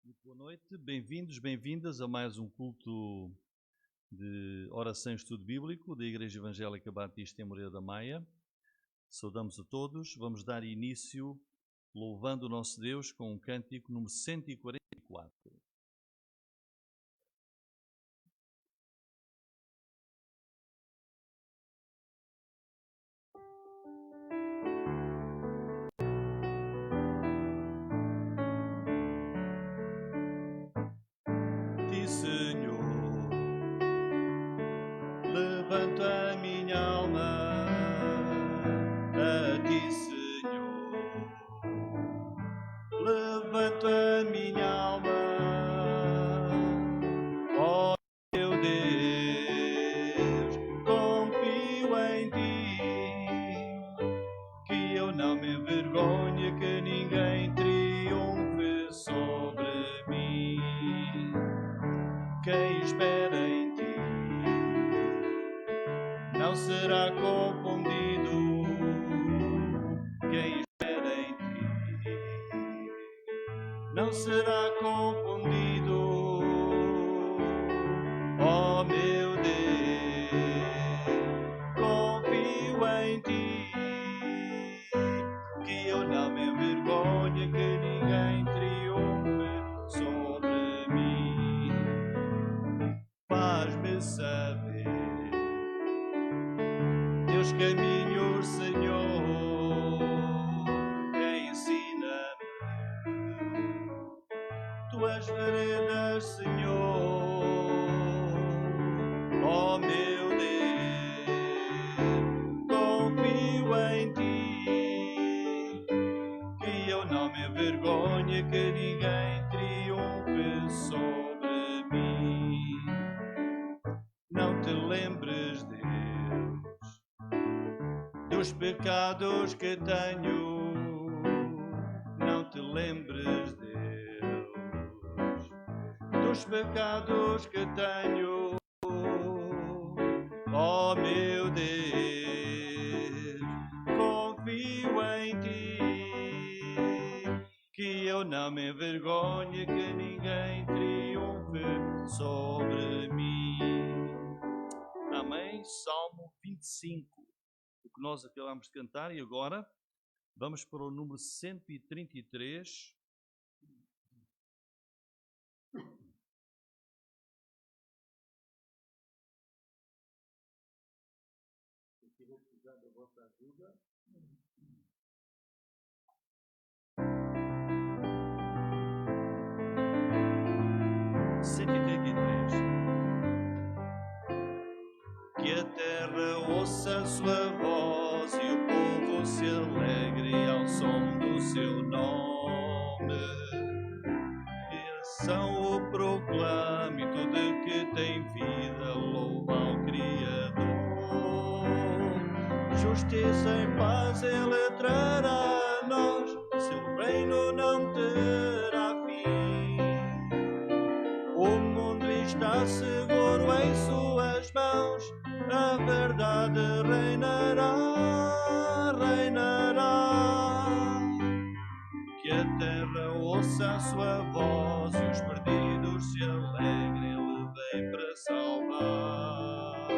Muito boa noite, bem-vindos, bem-vindas a mais um culto de oração e estudo bíblico da Igreja Evangélica Batista em Moreira da Maia. Saudamos a todos, vamos dar início louvando o nosso Deus com o cântico número 144. Senhor, levanto a minha alma a ti, Senhor, levanto a minha alma, ó meu Deus, confio em ti, que eu não me envergonhe, que ninguém triunfe sobre mim. Quem espera em ti não será confundido. Quem espera em ti não será confundido. Oh meu Deus, confio em ti, que eu não me envergonhe, que ninguém triunfe sobre mim. Faz-me saber teus caminhos, Senhor, tuas veredas, Senhor. Ó meu Deus, confio em ti, que eu não me envergonhe, que ninguém triunfe sobre mim. Não te lembres, Deus, dos pecados que tenho. Não te lembres, Deus, dos pecados que tenho. Ó meu Deus, confio em ti, que eu não me envergonhe, que ninguém triunfe sobre mim. Amém? Salmo 25, o que nós acabamos de cantar, e agora vamos para o número 133. Aqui vou precisar da vossa ajuda. 133. Que a terra ouça a sua voz e o povo se alegre ao som do seu nome. Criação o proclame, tudo que tem vida louva ao Criador. Justiça e paz ele trará a nós, seu reino não terá fim. O mundo está seguro em suas mãos, a verdade reinará, reinará. Que a terra ouça a sua voz e os perdidos se alegrem, ele vem para salvar.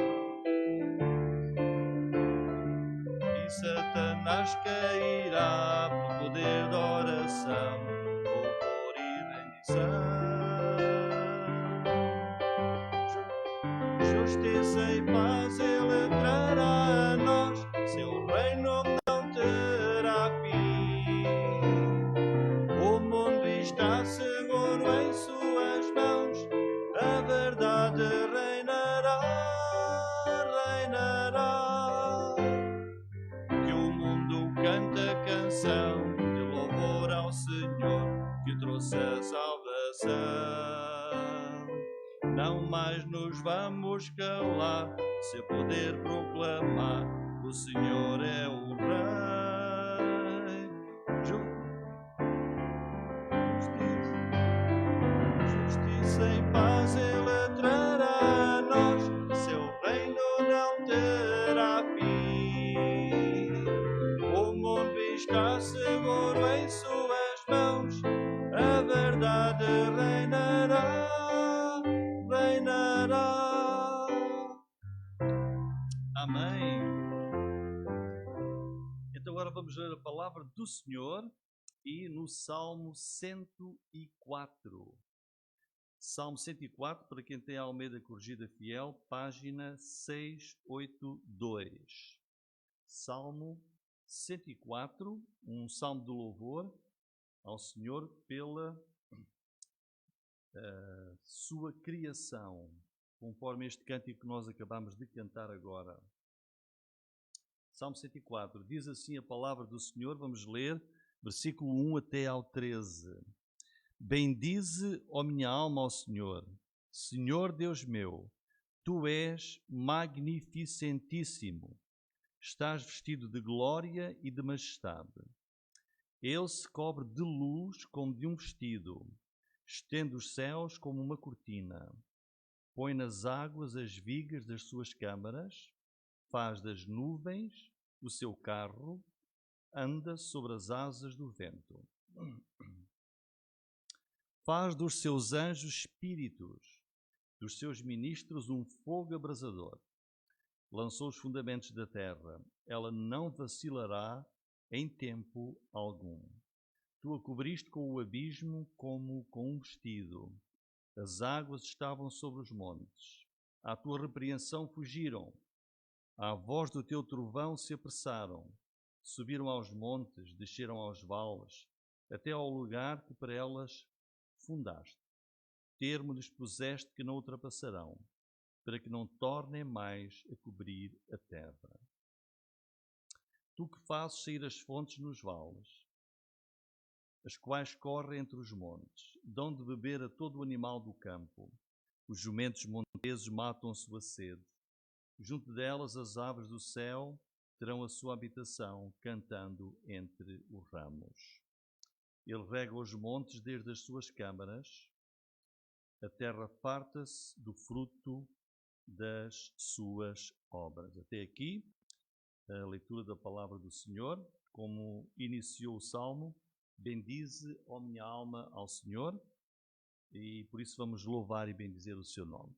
E Satanás cairá pelo poder da oração, louvor e rendição. Justiça e paz ele trará a nós, seu reino não terá fim. O mundo está seguro em suas mãos, a verdade reinará, reinará. Que o mundo cante a canção de louvor ao Senhor que trouxe a salvação. Não mais nos vamos calar, se poder proclamar, o Senhor é o Rei. Justiça e paz ele trará a nós, seu reino não terá fim. O mundo está seguro em suas mãos, a verdade reinará, reinará. Amém. Então agora vamos ler a palavra do Senhor e no Salmo 104. Salmo 104, para quem tem a Almeida Corrigida Fiel, página 682. Salmo 104, um salmo de louvor ao Senhor pela sua criação, conforme este cântico que nós acabamos de cantar agora. Salmo 104, diz assim a palavra do Senhor, vamos ler, versículo 1 até ao 13. Bendize, ó minha alma, ao Senhor. Senhor Deus meu, Tu és magnificentíssimo. Estás vestido de glória e de majestade. Ele se cobre de luz como de um vestido. Estende os céus como uma cortina. Põe nas águas as vigas das suas câmaras. Faz das nuvens o seu carro. Anda sobre as asas do vento. Faz dos seus anjos espíritos, dos seus ministros um fogo abrasador. Lançou os fundamentos da terra, ela não vacilará em tempo algum. Tu a cobriste com o abismo como com um vestido. As águas estavam sobre os montes. À tua repreensão fugiram. À voz do teu trovão se apressaram. Subiram aos montes, desceram aos vales, até ao lugar que para elas fundaste. Termo lhes puseste que não ultrapassarão, para que não tornem mais a cobrir a terra. Tu que fazes sair as fontes nos vales, as quais correm entre os montes, dão de beber a todo o animal do campo. Os jumentos monteses matam sua sede. Junto delas as aves do céu terão a sua habitação, cantando entre os ramos. Ele rega os montes desde as suas câmaras, a terra farta-se do fruto das suas obras. Até aqui, a leitura da palavra do Senhor, como iniciou o Salmo: bendize, ó minha alma, ao Senhor, e por isso vamos louvar e bendizer o seu nome.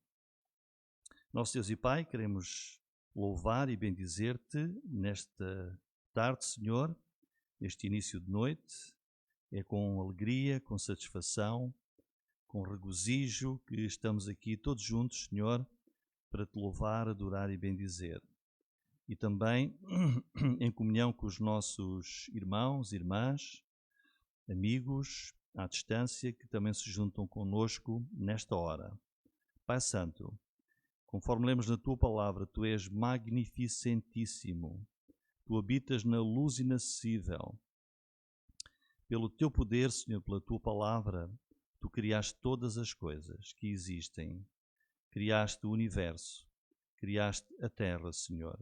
Nosso Deus e Pai, queremos louvar e bendizer-te nesta tarde, Senhor, neste início de noite. É com alegria, com satisfação, com regozijo que estamos aqui todos juntos, Senhor, para te louvar, adorar e bendizer. E também em comunhão com os nossos irmãos, irmãs, amigos à distância que também se juntam conosco nesta hora. Pai Santo, conforme lemos na Tua palavra, Tu és magnificentíssimo. Tu habitas na luz inacessível. Pelo Teu poder, Senhor, pela Tua palavra, Tu criaste todas as coisas que existem. Criaste o universo, criaste a terra, Senhor,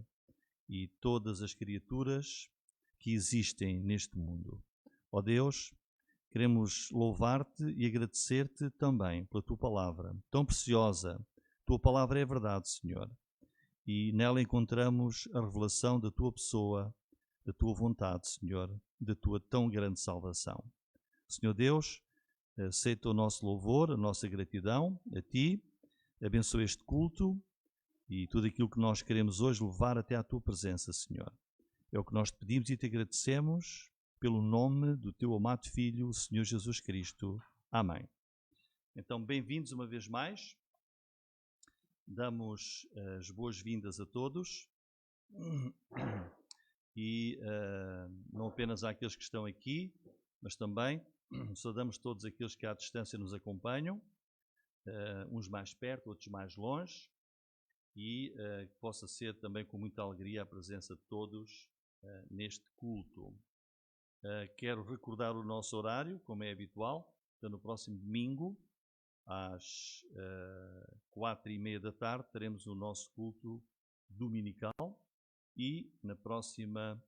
e todas as criaturas que existem neste mundo. Ó Deus, queremos louvar-te e agradecer-te também pela Tua palavra tão preciosa. Tua palavra é verdade, Senhor, e nela encontramos a revelação da Tua pessoa, da Tua vontade, Senhor, da Tua tão grande salvação. Senhor Deus, aceita o nosso louvor, a nossa gratidão a Ti, abençoa este culto e tudo aquilo que nós queremos hoje levar até à Tua presença, Senhor. É o que nós te pedimos e te agradecemos pelo nome do Teu amado Filho, o Senhor Jesus Cristo. Amém. Então, bem-vindos uma vez mais. Damos as boas-vindas a todos e não apenas àqueles que estão aqui, mas também saudamos todos aqueles que à distância nos acompanham, uns mais perto, outros mais longe, e que possa ser também com muita alegria a presença de todos neste culto. Quero recordar o nosso horário, como é habitual. Então, no próximo domingo, às 4h30 da tarde, teremos o nosso culto dominical e na próxima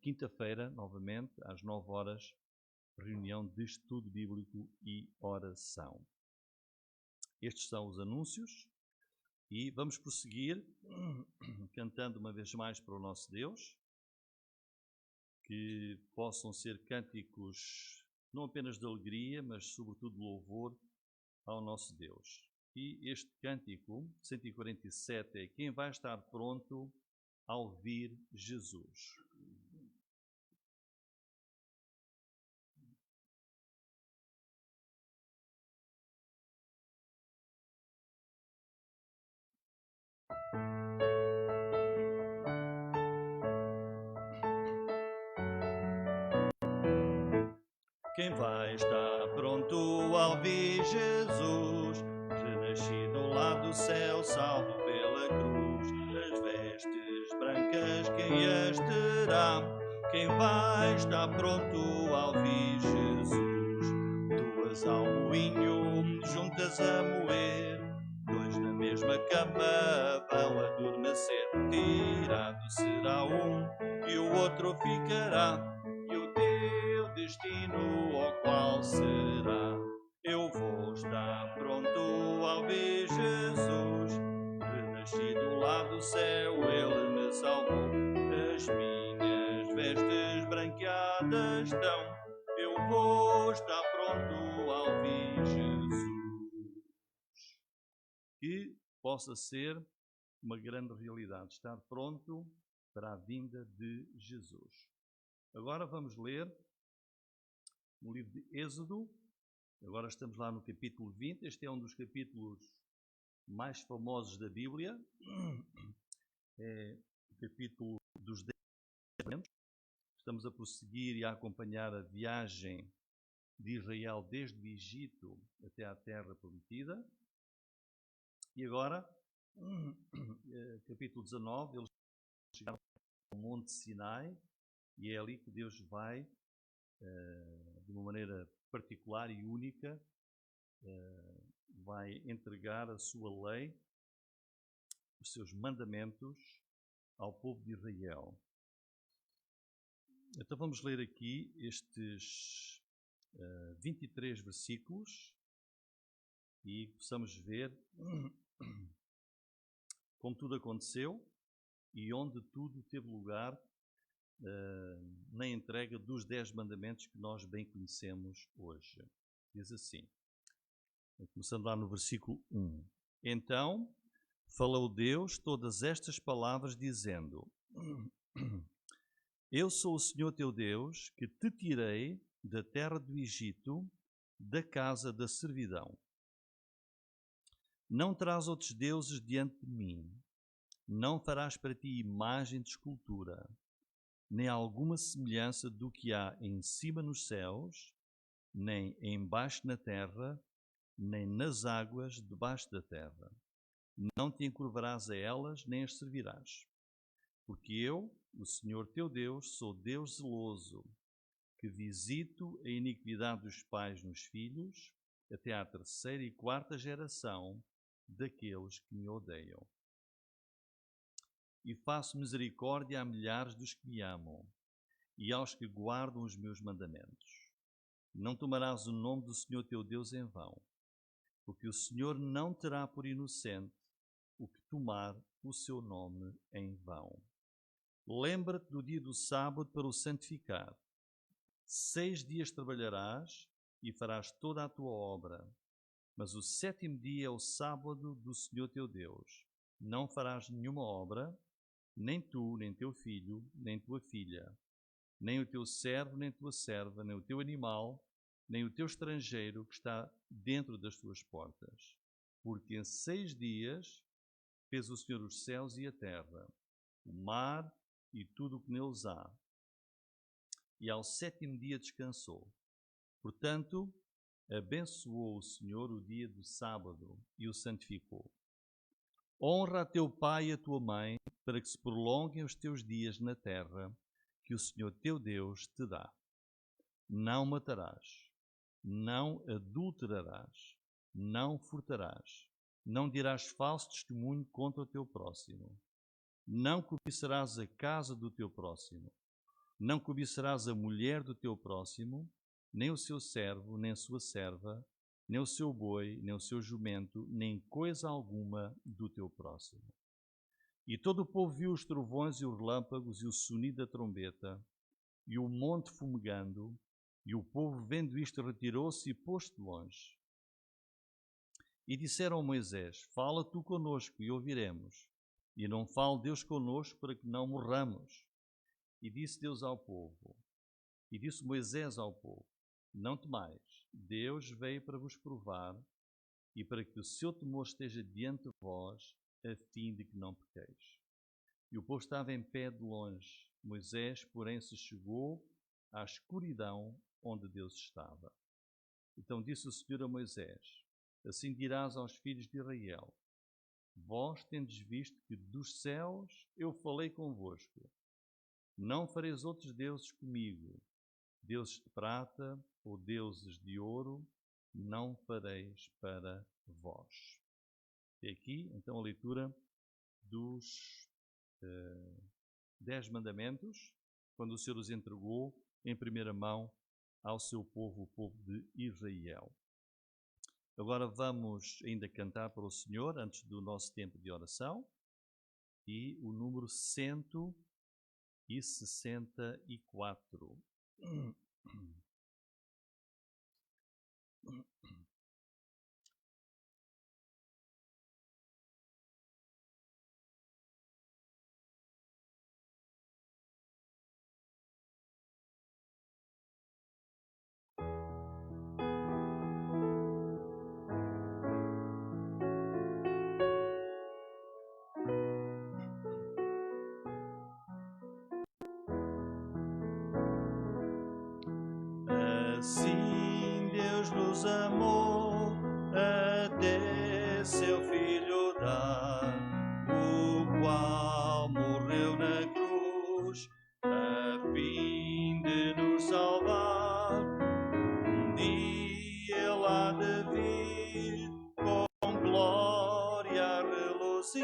quinta-feira, novamente, às 9 horas, reunião de estudo bíblico e oração. Estes são os anúncios e vamos prosseguir cantando uma vez mais para o nosso Deus, que possam ser cânticos não apenas de alegria, mas sobretudo de louvor ao nosso Deus. E este cântico, 147, é: quem vai estar pronto ao vir Jesus. Quem vai estar pronto ao vir Jesus, renascido lá do céu, salvo pela cruz, as vestes brancas quem as terá? Quem vai estar pronto ao vir Jesus? Duas ao moinho, juntas a moer, dois na mesma cama vão adormecer. Tirado será um e o outro ficará, destino ao qual será. Eu vou estar pronto ao ver Jesus, renascido lá do céu, Ele me salvou. As minhas vestes branqueadas estão, eu vou estar pronto ao ver Jesus. Que possa ser uma grande realidade, estar pronto para a vinda de Jesus. Agora vamos ler no livro de Êxodo. Agora estamos lá no capítulo 20. Este é um dos capítulos mais famosos da Bíblia. É o capítulo dos 10 mandamentos. Estamos a prosseguir e a acompanhar a viagem de Israel desde o Egito até à terra prometida. E agora, capítulo 19, eles chegaram ao Monte Sinai e é ali que Deus vai, de uma maneira particular e única, vai entregar a sua lei, os seus mandamentos ao povo de Israel. Então vamos ler aqui estes 23 versículos e possamos ver como tudo aconteceu e onde tudo teve lugar na entrega dos 10 mandamentos que nós bem conhecemos hoje. Diz assim, começando lá no versículo 1. Então falou Deus todas estas palavras, dizendo: Eu sou o Senhor teu Deus, que te tirei da terra do Egito, da casa da servidão. Não terás outros deuses diante de mim. Não farás para ti imagem de escultura, nem alguma semelhança do que há em cima nos céus, nem embaixo na terra, nem nas águas debaixo da terra. Não te encurvarás a elas, nem as servirás. Porque eu, o Senhor teu Deus, sou Deus zeloso, que visito a iniquidade dos pais nos filhos, até à 3ª e 4ª geração daqueles que me odeiam. E faço misericórdia a milhares dos que me amam, e aos que guardam os meus mandamentos. Não tomarás o nome do Senhor teu Deus em vão, porque o Senhor não terá por inocente o que tomar o seu nome em vão. Lembra-te do dia do sábado para o santificar. 6 dias trabalharás e farás toda a tua obra, mas o 7º dia é o sábado do Senhor teu Deus. Não farás nenhuma obra, nem tu, nem teu filho, nem tua filha, nem o teu servo, nem tua serva, nem o teu animal, nem o teu estrangeiro que está dentro das tuas portas. Porque em 6 dias fez o Senhor os céus e a terra, o mar e tudo o que neles há. E ao 7º dia descansou. Portanto, abençoou o Senhor o dia do sábado e o santificou. Honra a teu pai e a tua mãe, para que se prolonguem os teus dias na terra que o Senhor teu Deus te dá. Não matarás, não adulterarás, não furtarás, não dirás falso testemunho contra o teu próximo, não cobiçarás a casa do teu próximo, não cobiçarás a mulher do teu próximo, nem o seu servo, nem a sua serva, nem o seu boi, nem o seu jumento, nem coisa alguma do teu próximo. E todo o povo viu os trovões e os relâmpagos e o sonido da trombeta e o monte fumegando, e o povo, vendo isto, retirou-se e pôs-se de longe. E disseram a Moisés: Fala tu conosco e ouviremos, e não fale Deus conosco para que não morramos. E disse Deus ao povo, e disse Moisés ao povo: Não temais, Deus veio para vos provar e para que o seu temor esteja diante de vós, a fim de que não pequeis. E o povo estava em pé de longe. Moisés, porém, se chegou à escuridão onde Deus estava. Então disse o Senhor a Moisés: Assim dirás aos filhos de Israel: Vós tendes visto que dos céus eu falei convosco. Não fareis outros deuses comigo, deuses de prata ou deuses de ouro, não fareis para vós. E aqui, então, a leitura dos 10 mandamentos, quando o Senhor os entregou em primeira mão ao seu povo, o povo de Israel. Agora vamos ainda cantar para o Senhor, antes do nosso tempo de oração, e o número 164. Assim nos amou, até seu Filho dar, o qual morreu na cruz, a fim de nos salvar. Um dia Ele há de vir, com glória a reluzir.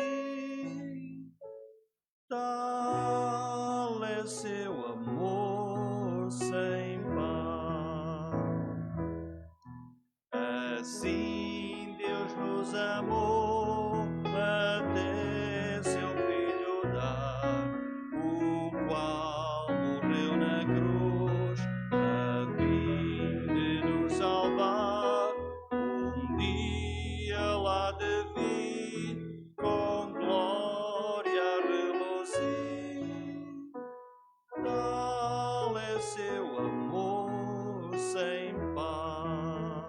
Tal é seu amor sem par. Assim Deus nos amou, até seu Filho dar, o qual morreu na cruz, a fim de nos salvar. Um dia Ele há de vir, com glória a reluzir. Tal é seu amor sem par.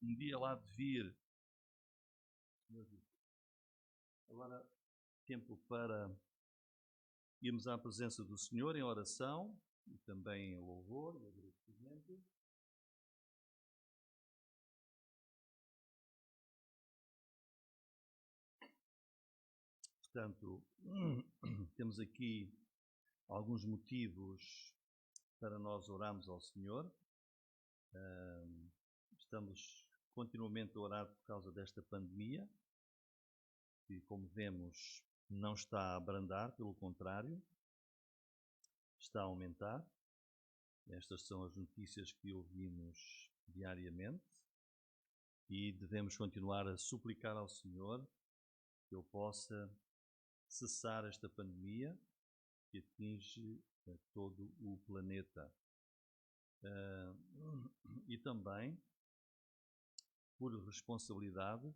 Um dia lá de vir. Agora, tempo para irmos à presença do Senhor em oração e também em louvor e agradecimento. Portanto, temos aqui alguns motivos para nós orarmos ao Senhor. Estamos continuamente a orar por causa desta pandemia, que, como vemos, não está a abrandar, pelo contrário, está a aumentar. Estas são as notícias que ouvimos diariamente e devemos continuar a suplicar ao Senhor que Ele possa cessar esta pandemia que atinge todo o planeta. E também, por responsabilidade,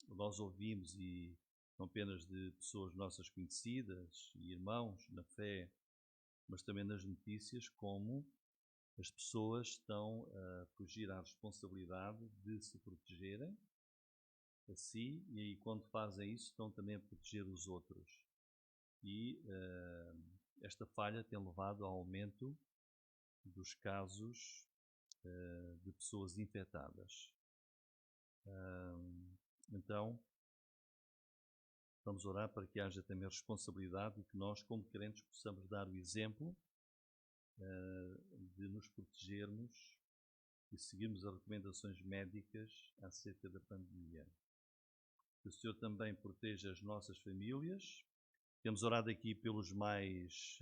nós ouvimos, e não apenas de pessoas nossas conhecidas e irmãos na fé, mas também nas notícias, como as pessoas estão a fugir à responsabilidade de se protegerem a si, e aí quando fazem isso estão também a proteger os outros. E esta falha tem levado ao aumento dos casos de pessoas infectadas. Então, vamos orar para que haja também responsabilidade e que nós, como crentes, possamos dar o exemplo de nos protegermos e seguirmos as recomendações médicas acerca da pandemia. Que o Senhor também proteja as nossas famílias. Temos orado aqui pelos mais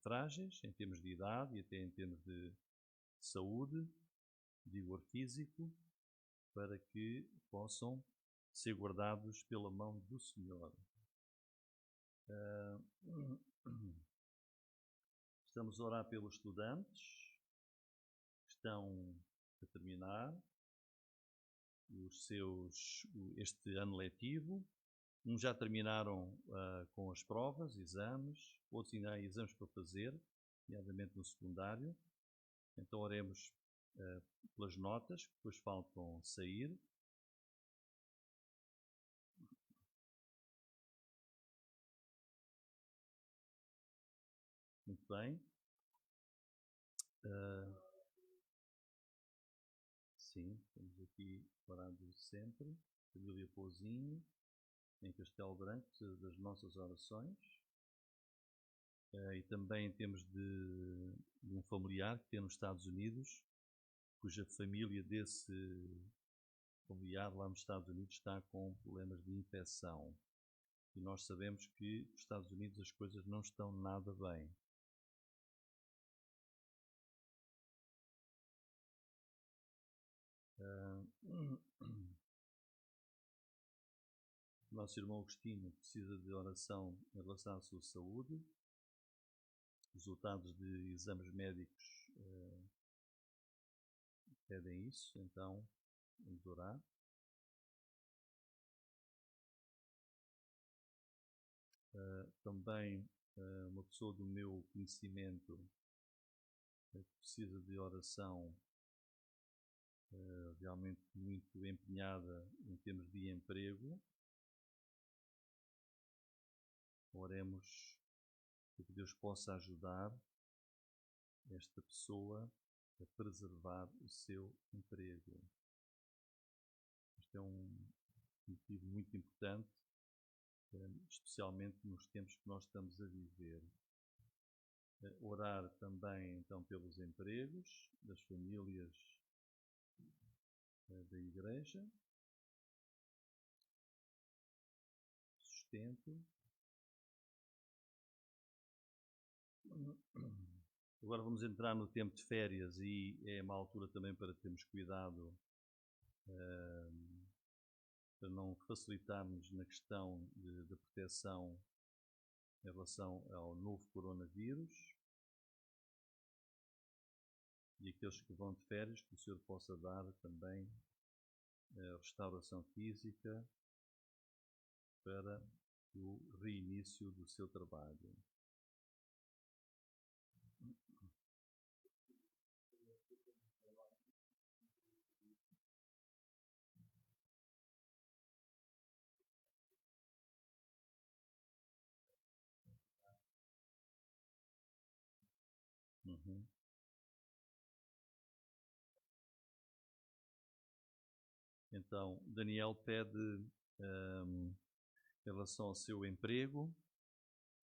frágeis, em termos de idade e até em termos de saúde, vigor físico, para que possam ser guardados pela mão do Senhor. Estamos a orar pelos estudantes que estão a terminar este ano letivo. Uns já terminaram com as provas, exames, outros ainda há exames para fazer, nomeadamente no secundário. Então oremos pelas notas que depois faltam sair. Muito bem. Sim, estamos aqui orados sempre. Família Pouzinho, em Castelo Branco, precisa das nossas orações. E também temos de um familiar que tem nos Estados Unidos, cuja família desse familiar lá nos Estados Unidos está com problemas de infecção. E nós sabemos que nos Estados Unidos as coisas não estão nada bem. Nosso irmão Agostinho precisa de oração em relação à sua saúde. Resultados de exames médicos pedem isso, então vamos orar. Também uma pessoa do meu conhecimento precisa de oração realmente muito empenhada em termos de emprego. Oremos para que Deus possa ajudar esta pessoa a preservar o seu emprego. Este é um motivo muito importante, especialmente nos tempos que nós estamos a viver. Orar também, então, pelos empregos das famílias da Igreja, sustento. Agora vamos entrar no tempo de férias e é uma altura também para termos cuidado para não facilitarmos na questão da proteção em relação ao novo coronavírus. E aqueles que vão de férias, que o Senhor possa dar também restauração física para o reinício do seu trabalho. Uhum. Então, Daniel pede em relação ao seu emprego,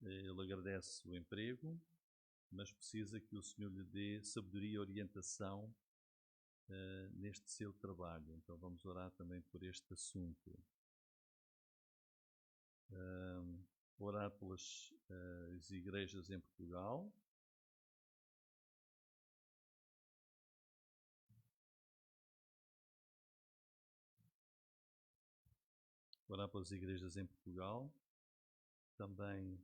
ele agradece o emprego, mas precisa que o Senhor lhe dê sabedoria e orientação neste seu trabalho. Então vamos orar também por este assunto. Orar pelas as igrejas em Portugal. Orar pelas igrejas em Portugal. Também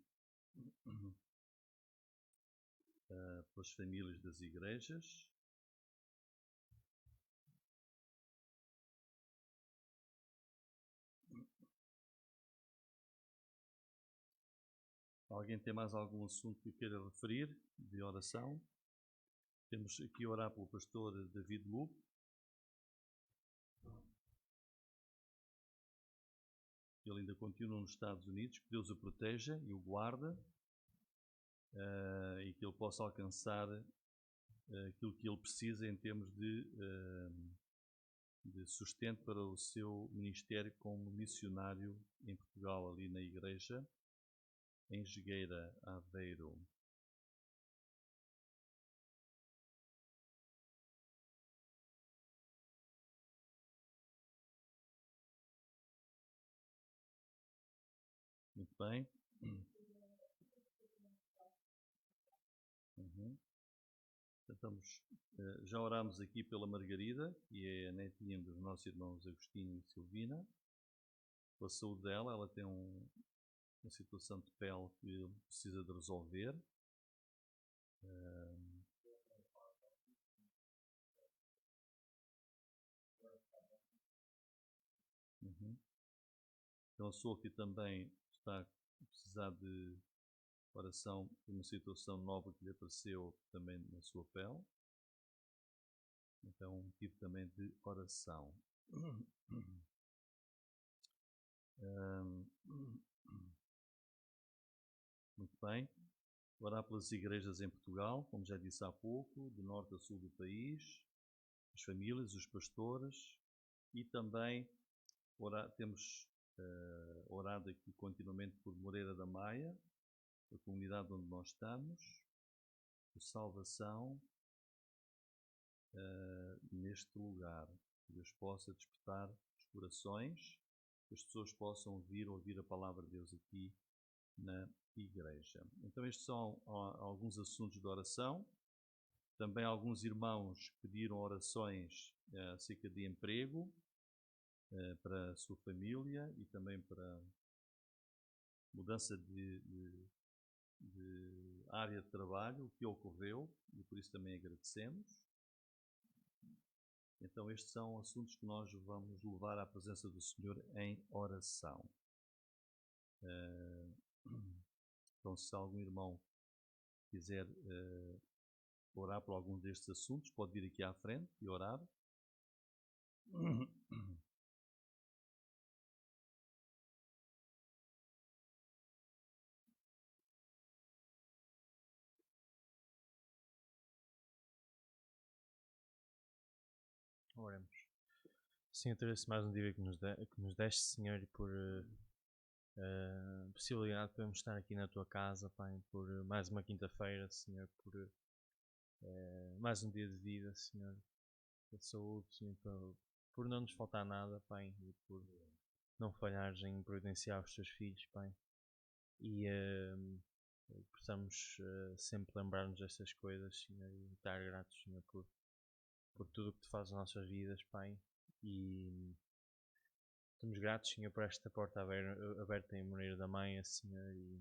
pelas famílias das igrejas. Alguém tem mais algum assunto que queira referir de oração? Temos aqui orar pelo pastor David Lupe. Ele ainda continua nos Estados Unidos, que Deus o proteja e o guarda e que ele possa alcançar aquilo que ele precisa em termos de sustento para o seu ministério como missionário em Portugal, ali na igreja, em Jogueira, Aveiro. Muito bem. Uhum. Estamos, já orámos aqui pela Margarida, que é a netinha dos nossos irmãos Agostinho e Silvina. Pela saúde dela, ela tem uma situação de pele que precisa de resolver. Uhum. Então a Sophie também está a precisar de oração por uma situação nova que lhe apareceu também na sua pele. Então um motivo também de oração. Muito bem. Orar pelas igrejas em Portugal, como já disse há pouco, de norte a sul do país, as famílias, os pastores e também temos orado aqui continuamente por Moreira da Maia, a comunidade onde nós estamos, por salvação neste lugar. Que Deus possa despertar os corações, que as pessoas possam ouvir a palavra de Deus aqui na igreja. Então estes são alguns assuntos de oração. Também alguns irmãos pediram orações acerca de emprego para a sua família e também para mudança de área de trabalho, o que ocorreu, e por isso também agradecemos. Então estes são assuntos que nós vamos levar à presença do Senhor em oração. Então se algum irmão quiser orar por algum destes assuntos, pode vir aqui à frente e orar. Oremos. Senhor, agradeço mais um dia que nos deste, Senhor, e por a possibilidade de podermos estar aqui na tua casa, Pai, por mais uma quinta-feira, Senhor, por mais um dia de vida, Senhor, por saúde, Senhor, por não nos faltar nada, Pai, e por não falhares em providenciar os teus filhos, Pai, e possamos sempre lembrar-nos destas coisas, Senhor, e estar gratos, Senhor, por tudo o que tu fazes nas nossas vidas, Pai, e estamos gratos, Senhor, por esta porta aberta em Moreira da Maia, Senhor, e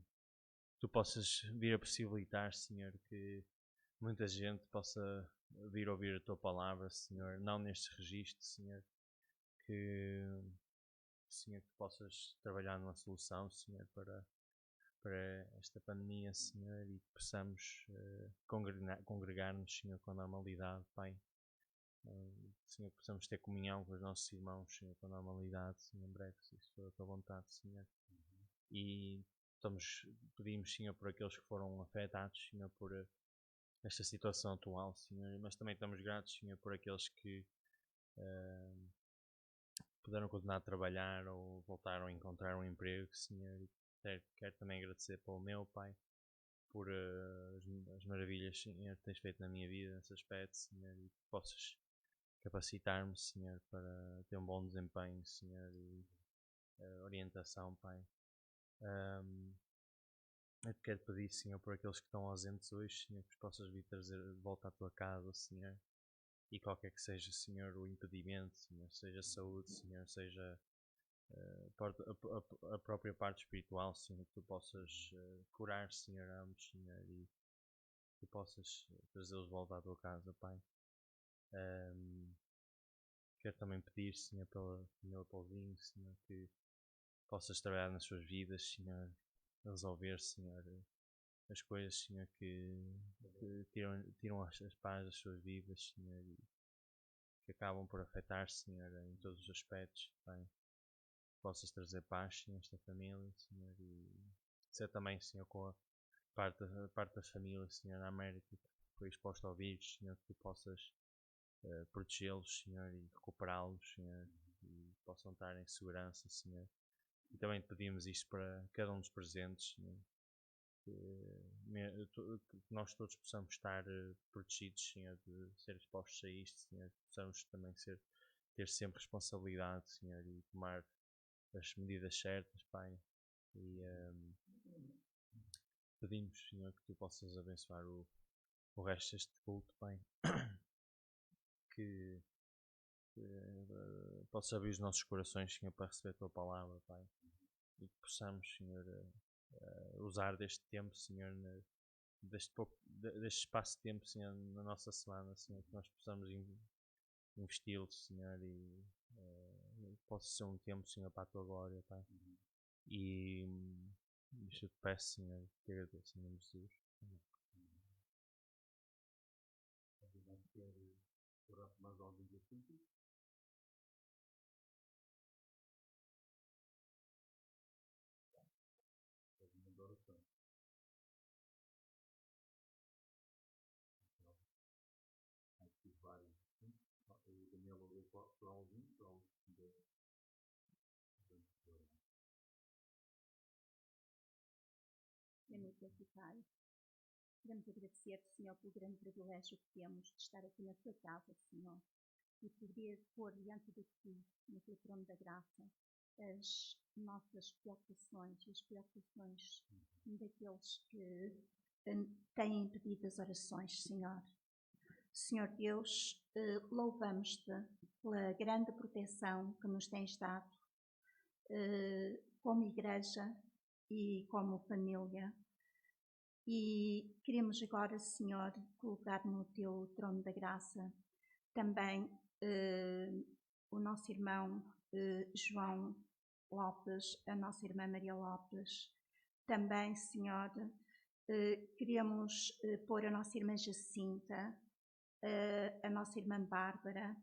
tu possas vir a possibilitar, Senhor, que muita gente possa vir ouvir a tua palavra, Senhor, não neste registro, Senhor, Senhor, que possas trabalhar numa solução, Senhor, para esta pandemia, Senhor, e que possamos congregar-nos, Senhor, com normalidade, Pai. Senhor, que possamos ter comunhão com os nossos irmãos, Senhor, com normalidade, Senhor, em breve, se isso for a tua vontade, Senhor. E pedimos, Senhor, por aqueles que foram afetados, Senhor, por esta situação atual, Senhor, mas também estamos gratos, Senhor, por aqueles que puderam continuar a trabalhar ou voltaram a encontrar um emprego, Senhor, e quero também agradecer pelo meu Pai, por as maravilhas, Senhor, que tens feito na minha vida nesse aspecto, Senhor, e que possas capacitar-me, Senhor, para ter um bom desempenho, Senhor, e orientação, Pai. Eu quero pedir, Senhor, por aqueles que estão ausentes hoje, Senhor, que os possas vir trazer de volta à tua casa, Senhor, e qualquer que seja, Senhor, o impedimento, Senhor, seja saúde, Senhor, seja a própria parte espiritual, Senhor, que tu possas curar, Senhor, ambos, Senhor, e que tu possas trazê-los de volta à tua casa, Pai. Quero também pedir, Senhor, pela família Paulinho, Senhor, que possas trabalhar nas suas vidas, Senhor, resolver, Senhor, as coisas, Senhor, que tiram as paz das suas vidas, Senhor, e que acabam por afetar, Senhor, em todos os aspectos, Pai. Possas trazer paz, Senhor, a esta família, Senhor, e ser também, Senhor, com a parte da família, Senhor, na América, que foi exposta ao vírus, Senhor, que tu possas protegê-los, Senhor, e recuperá-los, Senhor, e possam estar em segurança, Senhor. E também te pedimos isto para cada um dos presentes, Senhor, que nós todos possamos estar protegidos, Senhor, de ser expostos a isto, Senhor, que possamos também ter sempre responsabilidade, Senhor, e tomar as medidas certas, Pai. E pedimos, Senhor, que tu possas abençoar o resto deste culto, Pai. Que possas abrir os nossos corações, Senhor, para receber a tua palavra, Pai. E que possamos, Senhor, usar deste tempo, Senhor, deste espaço de tempo, Senhor, na nossa semana, Senhor, que nós possamos investi-lo, Senhor, e possa ser um tempo, Senhor, para a tua glória, Pai. E eu te peço, Senhor, te agradeço em nome de Jesus. Mais alguns assuntos? O Daniel ouviu por algum Noite eficária. Queremos agradecer-te, Senhor, pelo grande privilégio que temos de estar aqui na tua casa, Senhor, e poder pôr diante de ti, no teu trono da graça, as nossas preocupações e as preocupações daqueles que têm pedido as orações, Senhor. Senhor Deus, louvamos-te pela grande proteção que nos tens dado como igreja e como família. E queremos agora, Senhor, colocar no teu trono da graça também o nosso irmão João Lopes, a nossa irmã Maria Lopes. Também, Senhor, queremos pôr a nossa irmã Jacinta, a nossa irmã Bárbara,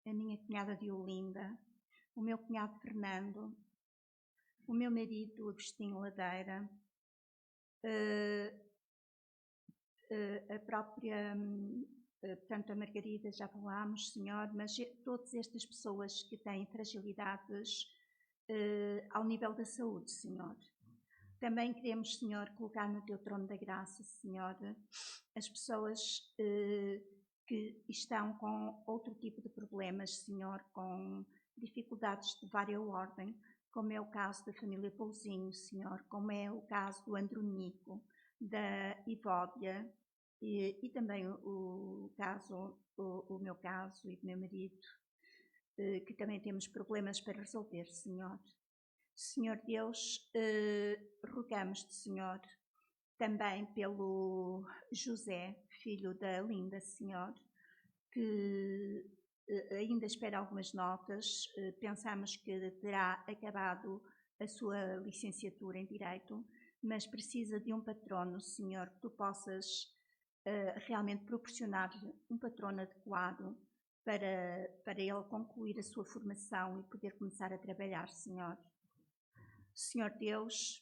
a minha cunhada Violinda, o meu cunhado Fernando, o meu marido Agostinho Ladeira, a própria Portanto, a Margarida já falámos, Senhor, mas todas estas pessoas que têm fragilidades ao nível da saúde, Senhor. Também queremos, Senhor, colocar no Teu trono da graça, Senhor, as pessoas que estão com outro tipo de problemas, Senhor, com dificuldades de várias ordem, como é o caso da família Pousinho, Senhor, como é o caso do Andronico, da Ivódia, e também o meu caso e do meu marido, que também temos problemas para resolver, Senhor. Senhor Deus, rogamos-te, Senhor, também pelo José, filho da Linda, Senhor, que ainda espera algumas notas. Pensamos que terá acabado a sua licenciatura em Direito, mas precisa de um patrono, Senhor, que tu possas realmente proporcionar-lhe um patrono adequado para ele concluir a sua formação e poder começar a trabalhar, Senhor. Senhor Deus,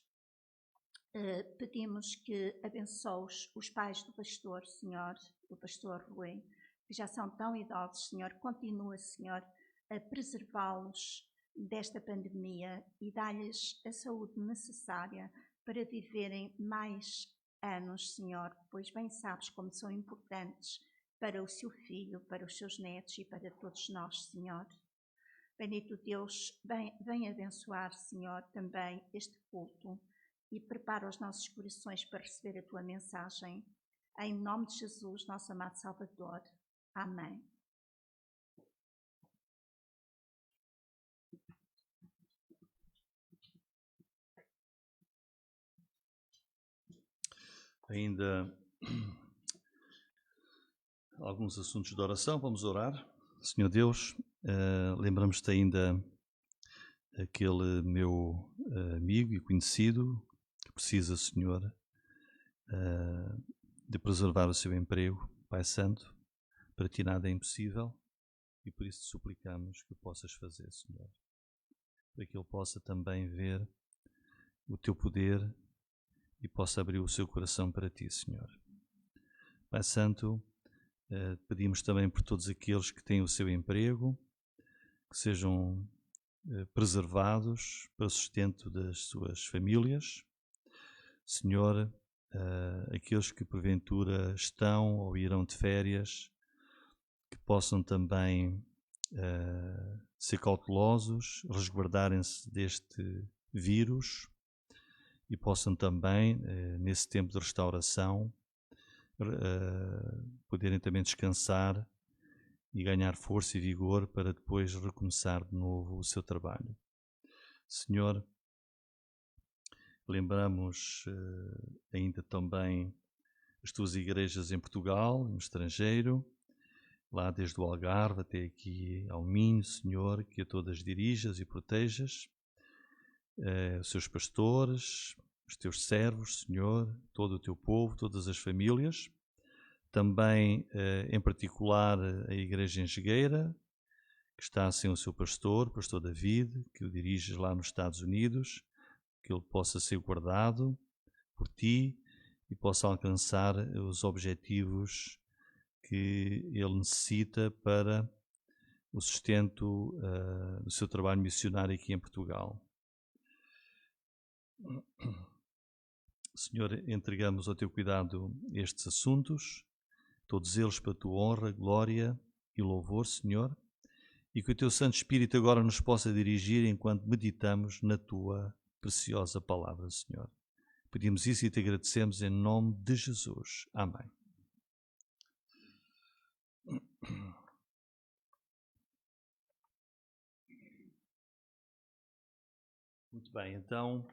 pedimos que abençoes os pais do pastor, Senhor, do pastor Rui, que já são tão idosos, Senhor. Continua, Senhor, a preservá-los desta pandemia e dá-lhes a saúde necessária para viverem mais anos, Senhor, pois bem sabes como são importantes para o seu filho, para os seus netos e para todos nós, Senhor. Bendito Deus, vem abençoar, Senhor, também este culto e prepara os nossos corações para receber a Tua mensagem. Em nome de Jesus, nosso amado Salvador. Amém. Ainda alguns assuntos de oração, vamos orar. Senhor Deus, lembramos-te ainda aquele meu amigo e conhecido que precisa, Senhor, de preservar o seu emprego. Pai Santo, para ti nada é impossível e por isso te suplicamos que o possas fazer, Senhor, para que ele possa também ver o teu poder e possa abrir o seu coração para ti, Senhor. Pai Santo, pedimos também por todos aqueles que têm o seu emprego, que sejam preservados para o sustento das suas famílias. Senhor, aqueles que porventura estão ou irão de férias, que possam também ser cautelosos, resguardarem-se deste vírus e possam também, nesse tempo de restauração, poderem também descansar e ganhar força e vigor para depois recomeçar de novo o seu trabalho. Senhor, lembramos ainda também as tuas igrejas em Portugal, no estrangeiro, lá desde o Algarve até aqui ao Minho, Senhor, que a todas dirijas e protejas, os seus pastores, os teus servos, Senhor, todo o teu povo, todas as famílias, também em particular a Igreja em Jogueira, que está sem o seu pastor David, que o diriges lá nos Estados Unidos, que ele possa ser guardado por ti e possa alcançar os objetivos que ele necessita para o sustento do seu trabalho missionário aqui em Portugal. Senhor, entregamos ao teu cuidado estes assuntos, todos eles para a tua honra, glória e louvor, Senhor, e que o teu Santo Espírito agora nos possa dirigir enquanto meditamos na tua preciosa palavra, Senhor. Pedimos isso e te agradecemos em nome de Jesus. Amém. Muito bem, então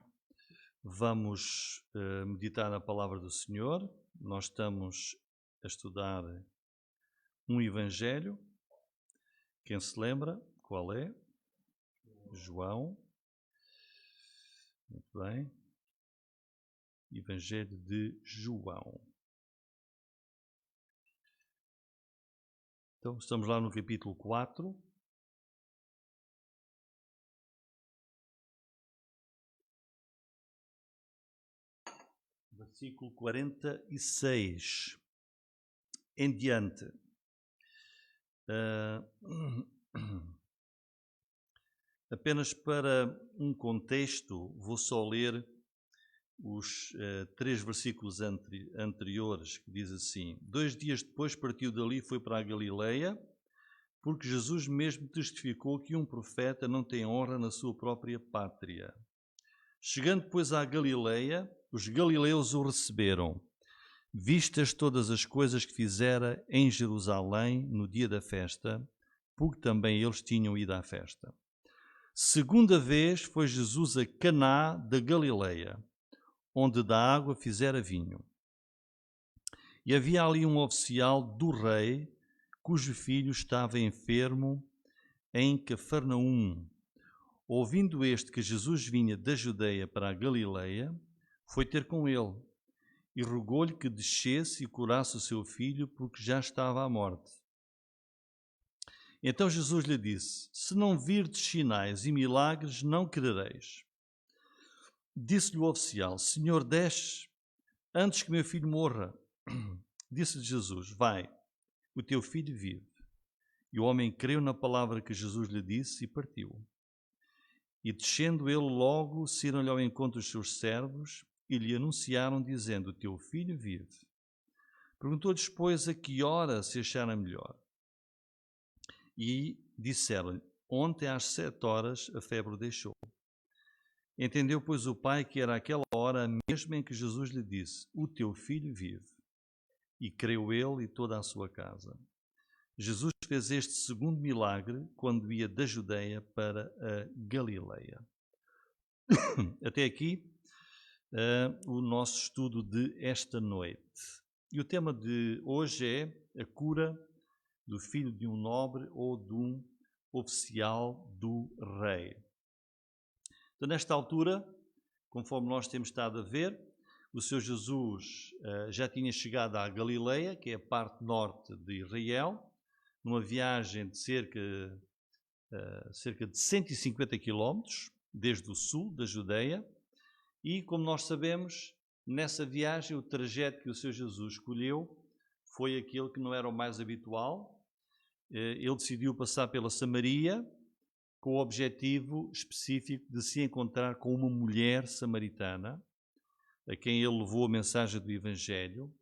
vamos meditar na palavra do Senhor. Nós estamos a estudar um evangelho. Quem se lembra qual é? João. Muito bem. Evangelho de João. Então, estamos lá no capítulo 4. Versículo 46 em diante. Apenas para um contexto, vou só ler os 3 versículos anteriores, que diz assim: 2 dias depois partiu dali e foi para a Galileia, porque Jesus mesmo testificou que um profeta não tem honra na sua própria pátria. Chegando, pois, à Galileia, os galileus o receberam, vistas todas as coisas que fizera em Jerusalém no dia da festa, porque também eles tinham ido à festa. Segunda vez foi Jesus a Caná da Galileia, onde da água fizera vinho. E havia ali um oficial do rei, cujo filho estava enfermo em Cafarnaum. Ouvindo este que Jesus vinha da Judeia para a Galileia, foi ter com ele e rogou-lhe que descesse e curasse o seu filho, porque já estava à morte. Então Jesus lhe disse: se não virdes sinais e milagres, não crereis. Disse-lhe o oficial: Senhor, desce antes que meu filho morra. Disse-lhe Jesus: vai, o teu filho vive. E o homem creu na palavra que Jesus lhe disse e partiu. E descendo ele logo, saíram-lhe ao encontro os seus servos e lhe anunciaram, dizendo: o teu filho vive. Perguntou-lhes, pois, a que hora se achara melhor. E disseram-lhe: ontem às 7 horas a febre o deixou. Entendeu, pois, o pai que era aquela hora mesmo em que Jesus lhe disse: o teu filho vive. E creu ele e toda a sua casa. Jesus fez este segundo milagre quando ia da Judeia para a Galileia. Até aqui o nosso estudo de esta noite. E o tema de hoje é a cura do filho de um nobre ou de um oficial do rei. Então, nesta altura, conforme nós temos estado a ver, o Senhor Jesus já tinha chegado à Galileia, que é a parte norte de Israel, numa viagem de cerca de 150 quilómetros, desde o sul da Judeia, e, como nós sabemos, nessa viagem o trajeto que o Senhor Jesus escolheu foi aquele que não era o mais habitual. Ele decidiu passar pela Samaria, com o objetivo específico de se encontrar com uma mulher samaritana, a quem ele levou a mensagem do Evangelho.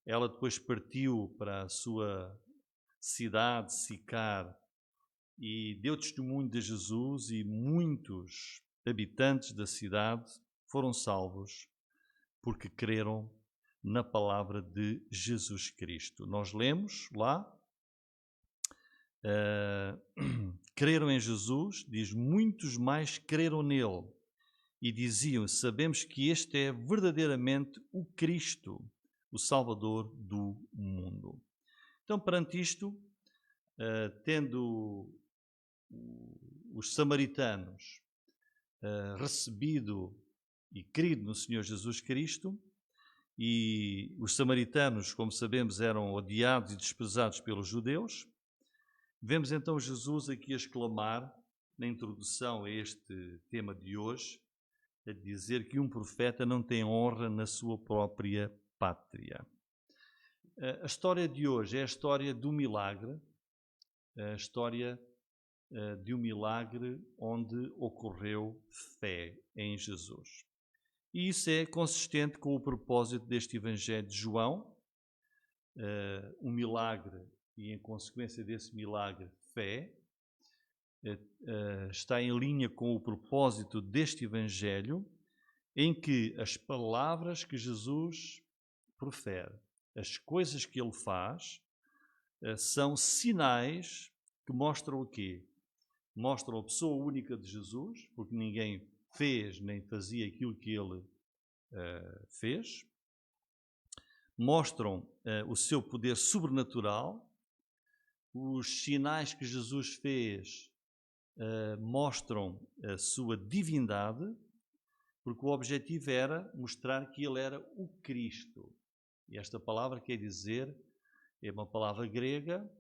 Ela depois partiu para a sua cidade, Sicar, e deu testemunho de Jesus, e muitos habitantes da cidade foram salvos porque creram na palavra de Jesus Cristo. Nós lemos lá, creram em Jesus, diz, muitos mais creram nele e diziam: sabemos que este é verdadeiramente o Cristo, o Salvador do mundo. Então, perante isto, tendo os samaritanos recebido e crido no Senhor Jesus Cristo, e os samaritanos, como sabemos, eram odiados e desprezados pelos judeus, vemos então Jesus aqui a exclamar, na introdução a este tema de hoje, a dizer que um profeta não tem honra na sua própria pátria. A história de hoje é a história do milagre, a história de um milagre onde ocorreu fé em Jesus. E isso é consistente com o propósito deste Evangelho de João, um milagre e, em consequência desse milagre, fé. Está em linha com o propósito deste Evangelho, em que as palavras que Jesus profere, as coisas que ele faz, são sinais que mostram o quê? Mostram a pessoa única de Jesus, porque ninguém fez nem fazia aquilo que ele fez. Mostram o seu poder sobrenatural. Os sinais que Jesus fez mostram a sua divindade, porque o objetivo era mostrar que ele era o Cristo. E esta palavra quer dizer, é uma palavra grega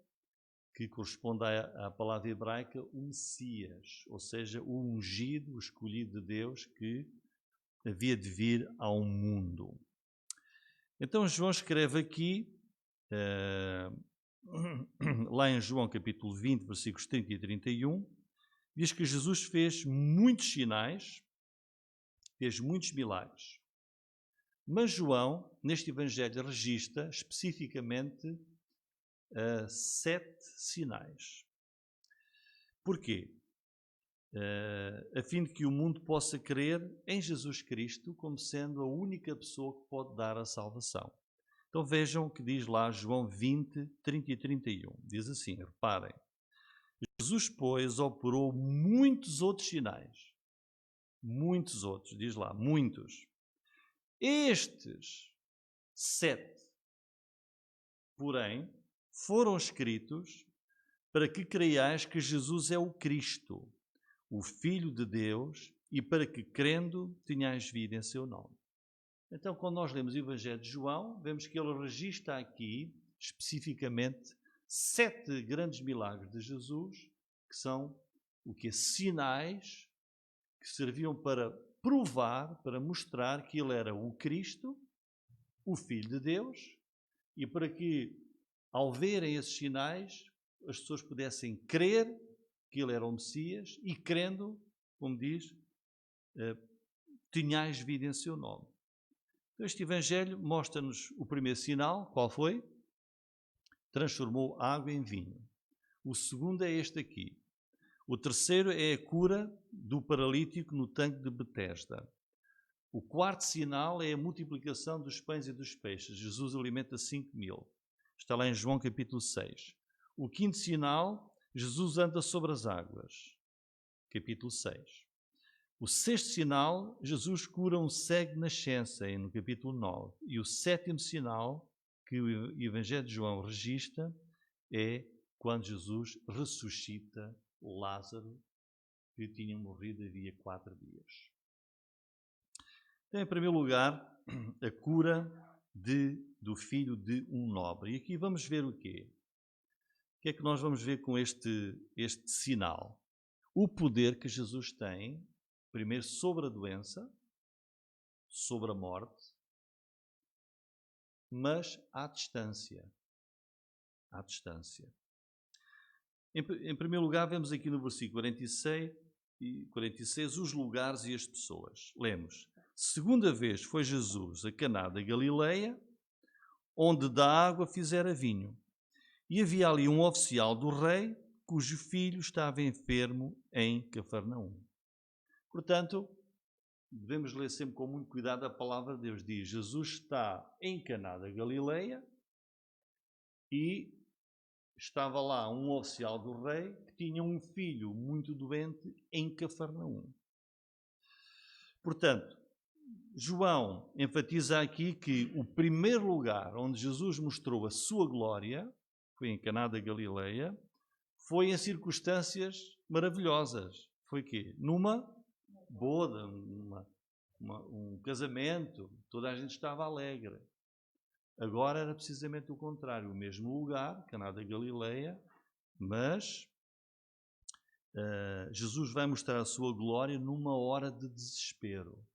que corresponde à palavra hebraica, o Messias, ou seja, o ungido, o escolhido de Deus que havia de vir ao mundo. Então João escreve aqui lá em João capítulo 20, versículos 30 e 31, diz que Jesus fez muitos sinais, fez muitos milagres. Mas João, neste Evangelho, registra especificamente 7 sinais. Porquê? A fim de que o mundo possa crer em Jesus Cristo como sendo a única pessoa que pode dar a salvação. Então vejam o que diz lá João 20, 30 e 31. Diz assim, reparem. Jesus, pois, operou muitos outros sinais. Muitos outros, diz lá, muitos. Estes 7, porém, foram escritos para que creiais que Jesus é o Cristo, o Filho de Deus, e para que, crendo, tenhais vida em seu nome. Então, quando nós lemos o Evangelho de João, vemos que ele registra aqui, especificamente, 7 grandes milagres de Jesus, que são o que? Sinais que serviam para provar, para mostrar que ele era o Cristo, o Filho de Deus, e para que, ao verem esses sinais, as pessoas pudessem crer que ele era o Messias e, crendo, como diz, tenhais vida em seu nome. Este Evangelho mostra-nos o primeiro sinal, qual foi? Transformou água em vinho. O segundo é este aqui. O terceiro é a cura do paralítico no tanque de Betesda. O quarto sinal é a multiplicação dos pães e dos peixes. Jesus alimenta 5.000. Está lá em João capítulo 6. O quinto sinal, Jesus anda sobre as águas. Capítulo 6. O sexto sinal, Jesus cura um cego de nascença, no capítulo 9. E o sétimo sinal que o Evangelho de João registra é quando Jesus ressuscita Lázaro, que tinha morrido havia 4 dias. Então, em primeiro lugar, a cura do filho de um nobre. E aqui vamos ver o quê? O que é que nós vamos ver com este sinal? O poder que Jesus tem, primeiro sobre a doença, sobre a morte, mas à distância. À distância. Em primeiro lugar, vemos aqui no versículo 46 os lugares e as pessoas. Lemos. Segunda vez foi Jesus a Caná da Galileia, onde da água fizera vinho. E havia ali um oficial do rei, cujo filho estava enfermo em Cafarnaum. Portanto, devemos ler sempre com muito cuidado a palavra de Deus. Diz, Jesus está em Caná da Galileia e estava lá um oficial do rei que tinha um filho muito doente em Cafarnaum. Portanto, João enfatiza aqui que o primeiro lugar onde Jesus mostrou a sua glória, foi em Caná da Galileia, foi em circunstâncias maravilhosas. Foi quê? Numa boda, um casamento, toda a gente estava alegre. Agora era precisamente o contrário, o mesmo lugar, Caná da Galileia, mas Jesus vai mostrar a sua glória numa hora de desespero.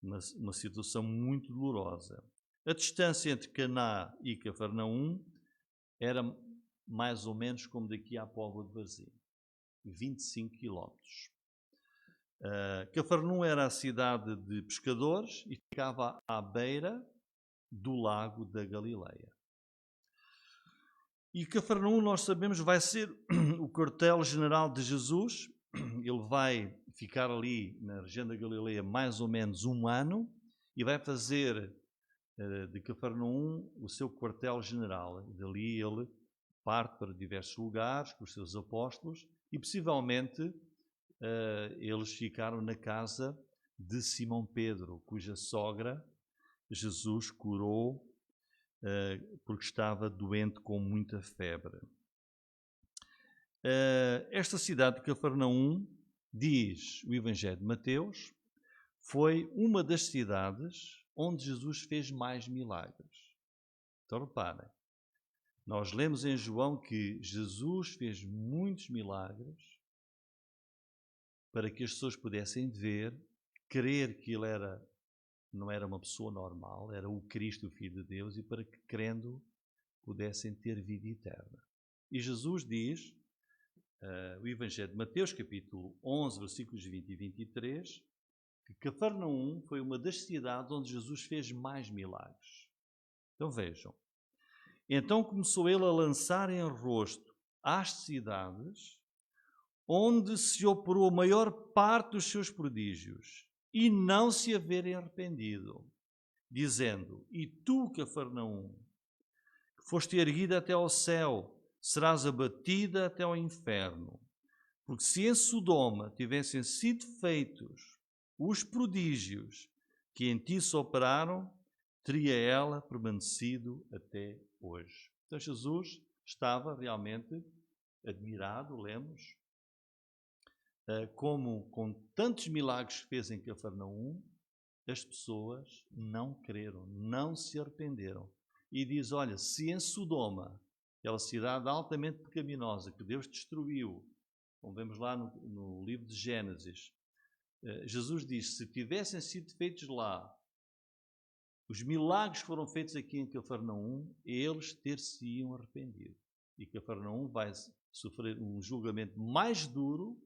Uma situação muito dolorosa. A distância entre Caná e Cafarnaum era mais ou menos como daqui à Póvoa de Varzim, 25 quilómetros. Cafarnaum era a cidade de pescadores e ficava à beira do lago da Galileia. E Cafarnaum, nós sabemos, vai ser o quartel-general de Jesus. Ele vai ficar ali na região da Galileia mais ou menos 1 ano e vai fazer de Cafarnaum o seu quartel-general. Dali ele parte para diversos lugares com os seus apóstolos e possivelmente eles ficaram na casa de Simão Pedro, cuja sogra Jesus curou porque estava doente com muita febre. Esta cidade de Cafarnaum, diz o Evangelho de Mateus, foi uma das cidades onde Jesus fez mais milagres. Então reparem, nós lemos em João que Jesus fez muitos milagres para que as pessoas pudessem ver, crer que ele não era uma pessoa normal, era o Cristo, o Filho de Deus, e para que, crendo, pudessem ter vida eterna. E Jesus diz, o Evangelho de Mateus, capítulo 11, versículos 20 e 23, que Cafarnaum foi uma das cidades onde Jesus fez mais milagres. Então vejam. Então começou ele a lançar em rosto às cidades onde se operou a maior parte dos seus prodígios, e não se haverem arrependido, dizendo: E tu, Cafarnaum, que foste erguida até ao céu, serás abatida até ao inferno. Porque se em Sodoma tivessem sido feitos os prodígios que em ti se operaram, teria ela permanecido até hoje. Então Jesus estava realmente admirado, lemos, como com tantos milagres que fez em Cafarnaum, as pessoas não creram, não se arrependeram. E diz, olha, se em Sodoma, aquela cidade altamente pecaminosa que Deus destruiu, como vemos lá no livro de Gênesis, Jesus diz, se tivessem sido feitos lá os milagres que foram feitos aqui em Cafarnaum, eles ter-se-iam arrependido. E Cafarnaum vai sofrer um julgamento mais duro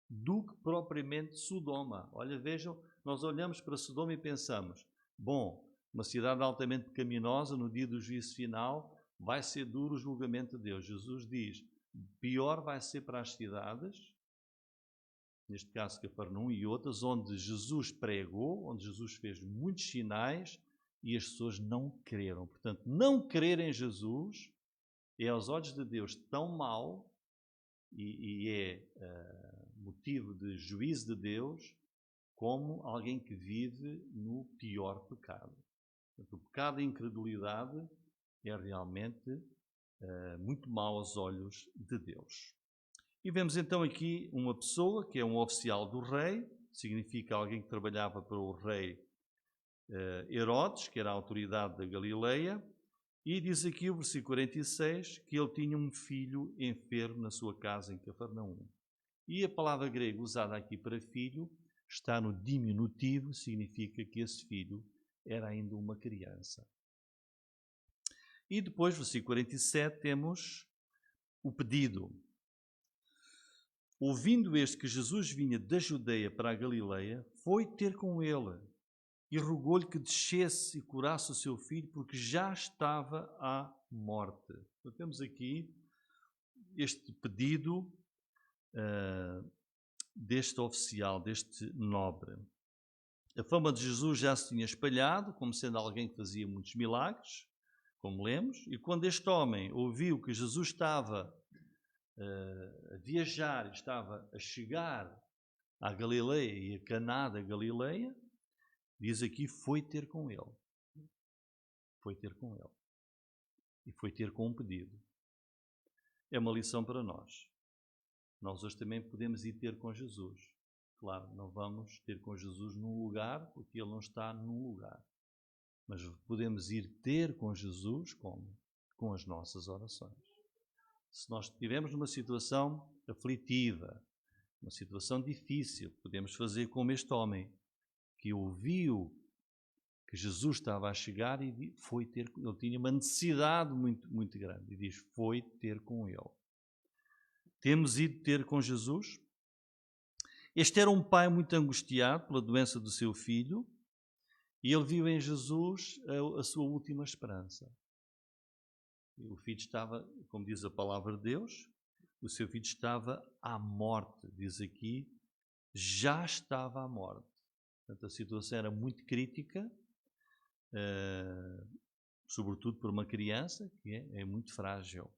do que propriamente Sodoma. Olha, vejam, nós olhamos para Sodoma e pensamos, bom, uma cidade altamente pecaminosa, no dia do juízo final, vai ser duro o julgamento de Deus. Jesus diz, pior vai ser para as cidades, neste caso Cafarnaum e outras, onde Jesus pregou, onde Jesus fez muitos sinais e as pessoas não creram. Portanto, não crer em Jesus é aos olhos de Deus tão mau e é motivo de juízo de Deus como alguém que vive no pior pecado. Portanto, o pecado da incredulidade é realmente muito mau aos olhos de Deus. E vemos então aqui uma pessoa que é um oficial do rei, significa alguém que trabalhava para o rei Herodes, que era a autoridade da Galileia, e diz aqui o versículo 46 que ele tinha um filho enfermo na sua casa em Cafarnaum. E a palavra grega usada aqui para filho está no diminutivo, significa que esse filho era ainda uma criança. E depois, versículo 47, temos o pedido. Ouvindo este que Jesus vinha da Judeia para a Galileia, foi ter com ele e rogou-lhe que descesse e curasse o seu filho, porque já estava à morte. Então, temos aqui este pedido deste oficial, deste nobre. A fama de Jesus já se tinha espalhado, como sendo alguém que fazia muitos milagres, como lemos, e quando este homem ouviu que Jesus estava a viajar, estava a chegar à Galileia e a Caná da Galileia, diz aqui, foi ter com ele. Foi ter com ele. E foi ter com um pedido. É uma lição para nós. Nós hoje também podemos ir ter com Jesus. Claro, não vamos ter com Jesus num lugar, porque Ele não está num lugar. Mas podemos ir ter com Jesus como? Com as nossas orações. Se nós estivermos numa situação aflitiva, uma situação difícil, podemos fazer como este homem, que ouviu que Jesus estava a chegar e foi ter, ele tinha uma necessidade muito, muito grande. E diz, foi ter com ele. Temos ido ter com Jesus? Este era um pai muito angustiado pela doença do seu filho e ele viu em Jesus a sua última esperança. E o filho estava, como diz a palavra de Deus, o seu filho estava à morte. Diz aqui, já estava à morte. Portanto, a situação era muito crítica, sobretudo por uma criança que é muito frágil.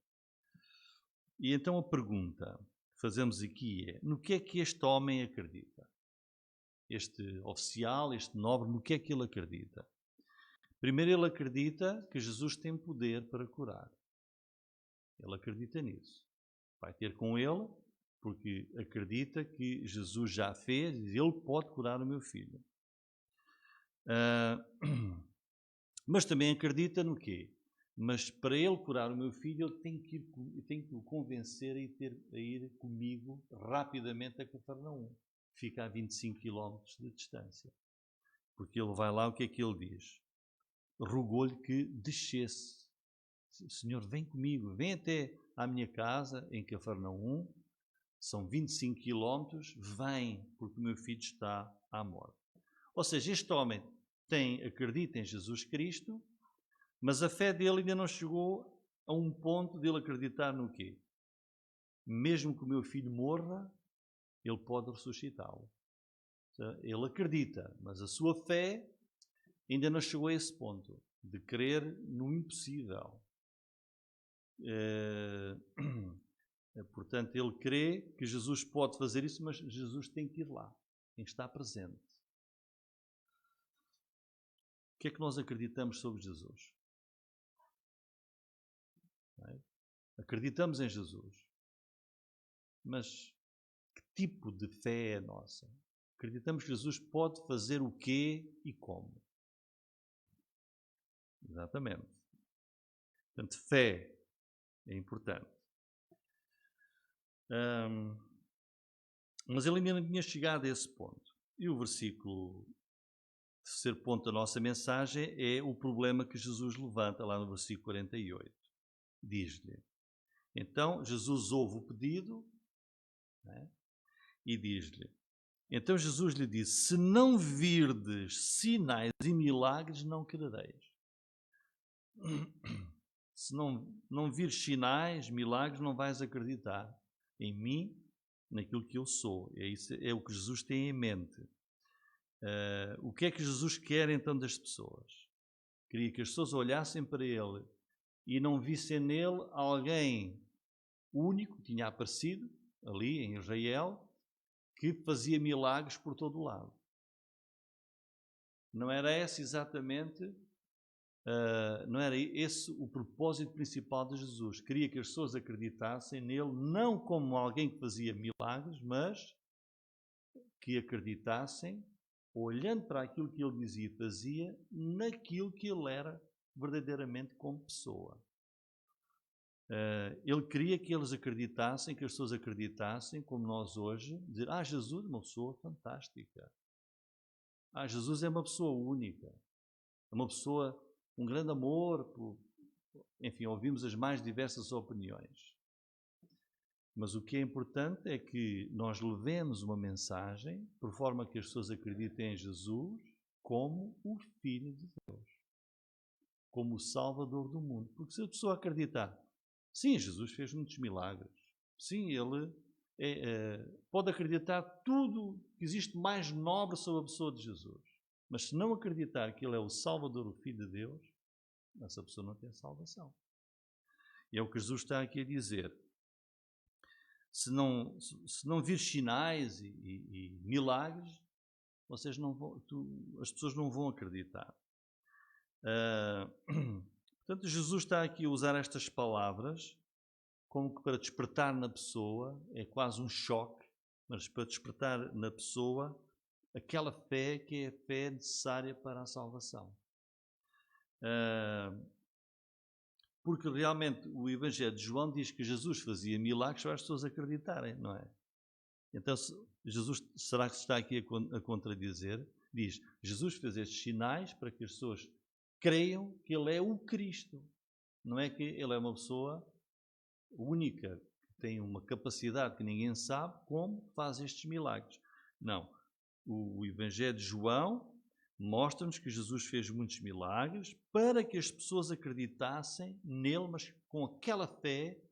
E então a pergunta que fazemos aqui é, no que é que este homem acredita? Este oficial, este nobre, no que é que ele acredita? Primeiro, ele acredita que Jesus tem poder para curar. Ele acredita nisso. Vai ter com ele, porque acredita que Jesus já fez e ele pode curar o meu filho. Mas também acredita no quê? Mas para ele curar o meu filho, ele tem que o convencer a ir comigo rapidamente a Cafarnaum. Fica a 25 km de distância. Porque ele vai lá, o que é que ele diz? Rogou-lhe que descesse. Senhor, vem comigo, vem até à minha casa em Cafarnaum, são 25 quilómetros, vem, porque o meu filho está à morte. Ou seja, este homem acredita em Jesus Cristo, mas a fé dele ainda não chegou a um ponto de ele acreditar no quê? Mesmo que o meu filho morra, ele pode ressuscitá-lo. Ele acredita, mas a sua fé ainda não chegou a esse ponto de crer no impossível. Portanto, ele crê que Jesus pode fazer isso, mas Jesus tem que ir lá, tem que estar presente. O que é que nós acreditamos sobre Jesus? Acreditamos em Jesus, mas que tipo de fé é a nossa? Acreditamos que Jesus pode fazer o quê e como? Exatamente. Portanto, fé é importante. Mas ele ainda não tinha chegado a esse ponto. E o versículo, terceiro ponto da nossa mensagem, é o problema que Jesus levanta lá no versículo 48. Diz-lhe. Então, Jesus ouve o pedido, né, e diz-lhe. Então Jesus lhe disse, se não virdes sinais e milagres, não crereis. Se não vires sinais, milagres, não vais acreditar em mim, naquilo que eu sou. É o que Jesus tem em mente. O que é que Jesus quer então das pessoas? Queria que as pessoas olhassem para ele e não vissem nele alguém único, tinha aparecido ali em Israel, que fazia milagres por todo o lado. Não era esse exatamente, não era esse o propósito principal de Jesus. Queria que as pessoas acreditassem nele não como alguém que fazia milagres, mas que acreditassem, olhando para aquilo que ele dizia e fazia, naquilo que ele era verdadeiramente como pessoa. Ele queria que eles acreditassem, que as pessoas acreditassem, como nós hoje, dizer, Jesus é uma pessoa fantástica. Jesus é uma pessoa única. É uma pessoa, um grande amor. Enfim, ouvimos as mais diversas opiniões. Mas o que é importante é que nós levemos uma mensagem, por forma que as pessoas acreditem em Jesus como o Filho de Deus. Como o Salvador do mundo. Porque se a pessoa acreditar, sim, Jesus fez muitos milagres. Sim, ele pode acreditar tudo que existe mais nobre sobre a pessoa de Jesus. Mas se não acreditar que ele é o Salvador, o Filho de Deus, essa pessoa não tem salvação. E é o que Jesus está aqui a dizer. Se não vir sinais e milagres, as pessoas não vão acreditar. Portanto, Jesus está aqui a usar estas palavras como que para despertar na pessoa, é quase um choque, mas para despertar na pessoa aquela fé que é a fé necessária para a salvação. Porque realmente o Evangelho de João diz que Jesus fazia milagres para as pessoas acreditarem, não é? Então, Jesus, será que se está aqui a contradizer? Diz, Jesus fez estes sinais para que as pessoas creiam que ele é o Cristo. Não é que ele é uma pessoa única, que tem uma capacidade que ninguém sabe como faz estes milagres. Não. O Evangelho de João mostra-nos que Jesus fez muitos milagres para que as pessoas acreditassem nele, mas com aquela fé